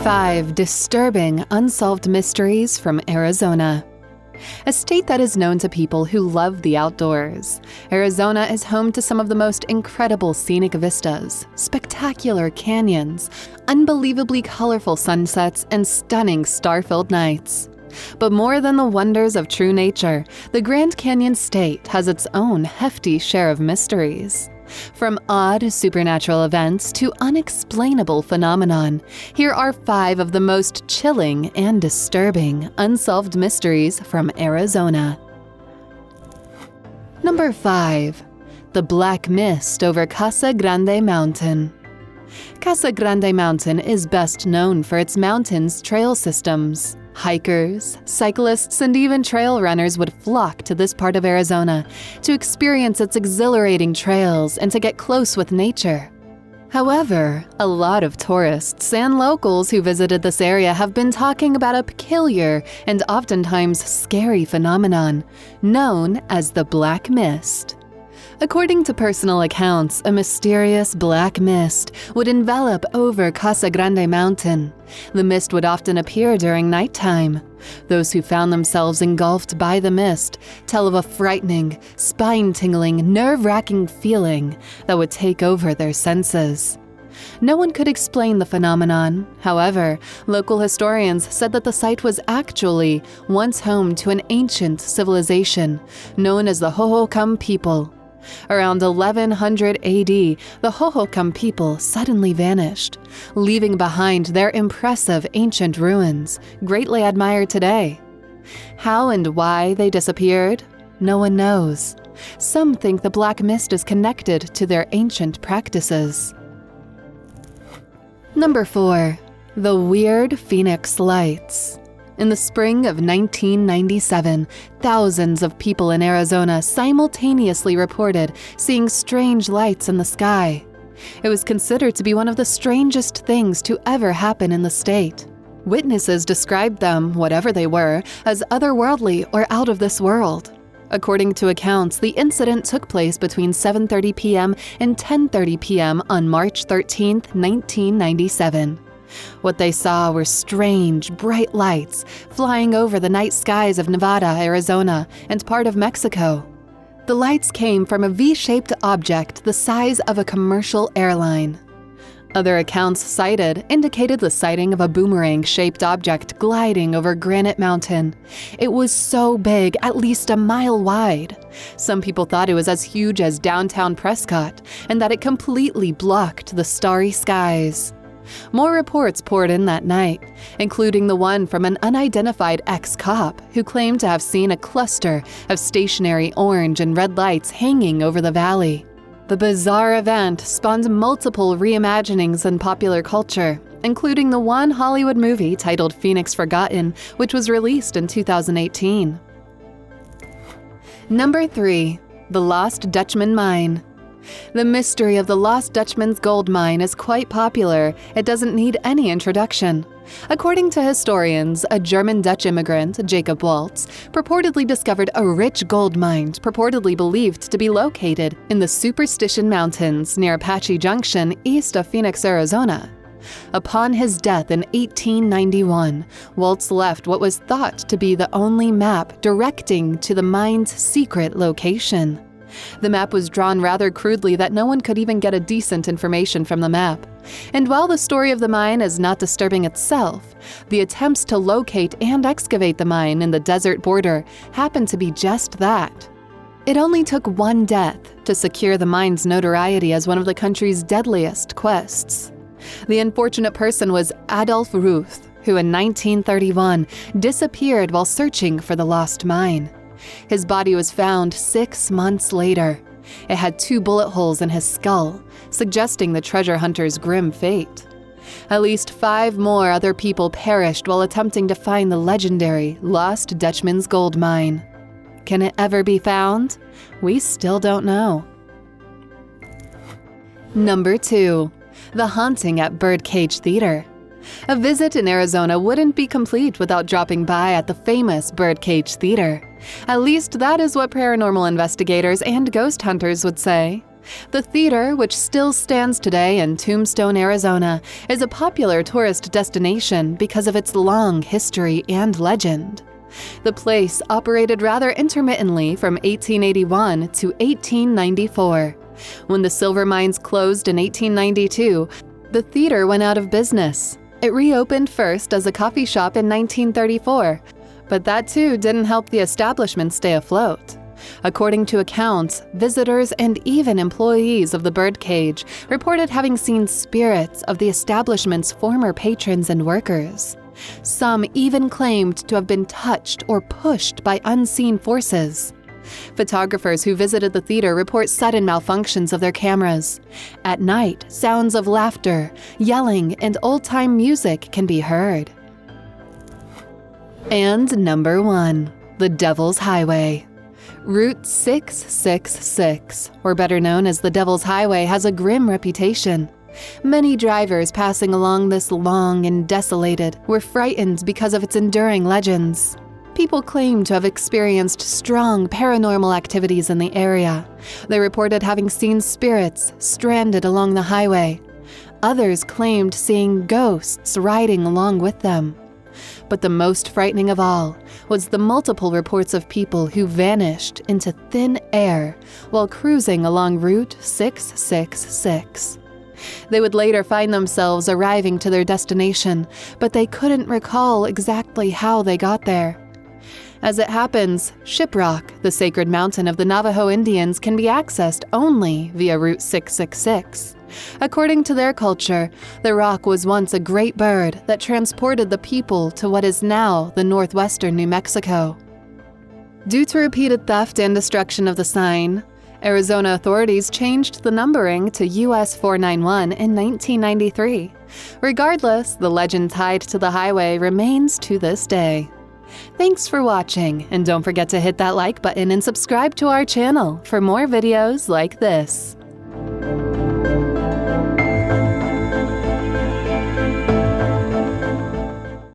5 disturbing unsolved mysteries from Arizona. A state that is known to people who love the outdoors, Arizona is home to some of the most incredible scenic vistas, spectacular canyons, unbelievably colorful sunsets, and stunning star-filled nights. But more than the wonders of true nature, the Grand Canyon State has its own hefty share of mysteries. From odd supernatural events to unexplainable phenomenon, here are 5 of the most chilling and disturbing unsolved mysteries from Arizona. Number 5. The Black Mist over Casa Grande Mountain. Casa Grande Mountain is best known for its mountains trail systems. Hikers, cyclists, and even trail runners would flock to this part of Arizona to experience its exhilarating trails and to get close with nature. However, a lot of tourists and locals who visited this area have been talking about a peculiar and oftentimes scary phenomenon known as the Black Mist. According to personal accounts, a mysterious black mist would envelop over Casa Grande Mountain. The mist would often appear during nighttime. Those who found themselves engulfed by the mist tell of a frightening, spine-tingling, nerve-wracking feeling that would take over their senses. No one could explain the phenomenon. However, local historians said that the site was actually once home to an ancient civilization known as the Hohokam people. Around 1100 AD, the Hohokam people suddenly vanished, leaving behind their impressive ancient ruins, greatly admired today. How and why they disappeared? No one knows. Some think the Black Mist is connected to their ancient practices. Number 4. The Weird Phoenix Lights. In the spring of 1997, thousands of people in Arizona simultaneously reported seeing strange lights in the sky. It was considered to be one of the strangest things to ever happen in the state. Witnesses described them, whatever they were, as otherworldly or out of this world. According to accounts, the incident took place between 7:30 p.m. and 10:30 p.m. on March 13, 1997. What they saw were strange, bright lights flying over the night skies of Nevada, Arizona, and part of Mexico. The lights came from a V-shaped object the size of a commercial airline. Other accounts cited indicated the sighting of a boomerang-shaped object gliding over Granite Mountain. It was so big, at least a mile wide. Some people thought it was as huge as downtown Prescott, and that it completely blocked the starry skies. More reports poured in that night, including the one from an unidentified ex-cop who claimed to have seen a cluster of stationary orange and red lights hanging over the valley. The bizarre event spawned multiple reimaginings in popular culture, including the one Hollywood movie titled Phoenix Forgotten, which was released in 2018. Number 3. The Lost Dutchman Mine. The mystery of the Lost Dutchman's gold mine is quite popular. It doesn't need any introduction. According to historians, a German-Dutch immigrant, Jacob Waltz, purportedly discovered a rich gold mine purportedly believed to be located in the Superstition Mountains near Apache Junction, east of Phoenix, Arizona. Upon his death in 1891, Waltz left what was thought to be the only map directing to the mine's secret location. The map was drawn rather crudely that no one could even get a decent information from the map. And while the story of the mine is not disturbing itself, the attempts to locate and excavate the mine in the desert border happen to be just that. It only took one death to secure the mine's notoriety as one of the country's deadliest quests. The unfortunate person was Adolf Ruth, who in 1931 disappeared while searching for the lost mine. His body was found 6 months later. It had 2 bullet holes in his skull, suggesting the treasure hunter's grim fate. At least 5 more other people perished while attempting to find the legendary Lost Dutchman's gold mine. Can it ever be found? We still don't know. Number 2. The Haunting at Birdcage Theater. A visit in Arizona wouldn't be complete without dropping by at the famous Birdcage Theater. At least that is what paranormal investigators and ghost hunters would say. The theater, which still stands today in Tombstone, Arizona, is a popular tourist destination because of its long history and legend. The place operated rather intermittently from 1881 to 1894. When the silver mines closed in 1892, the theater went out of business. It reopened first as a coffee shop in 1934, but that too didn't help the establishment stay afloat. According to accounts, visitors and even employees of the Birdcage reported having seen spirits of the establishment's former patrons and workers. Some even claimed to have been touched or pushed by unseen forces. Photographers who visited the theater report sudden malfunctions of their cameras. At night, sounds of laughter, yelling, and old-time music can be heard. And number 1, the Devil's Highway. Route 666, or better known as the Devil's Highway, has a grim reputation. Many drivers passing along this long and desolated were frightened because of its enduring legends. People claim to have experienced strong paranormal activities in the area. They reported having seen spirits stranded along the highway. Others claimed seeing ghosts riding along with them. But the most frightening of all was the multiple reports of people who vanished into thin air while cruising along Route 666. They would later find themselves arriving to their destination, but they couldn't recall exactly how they got there. As it happens, Shiprock, the sacred mountain of the Navajo Indians, can be accessed only via Route 666. According to their culture, the rock was once a great bird that transported the people to what is now the northwestern New Mexico. Due to repeated theft and destruction of the sign, Arizona authorities changed the numbering to US 491 in 1993. Regardless, the legend tied to the highway remains to this day. Thanks for watching, and don't forget to hit that like button and subscribe to our channel for more videos like this.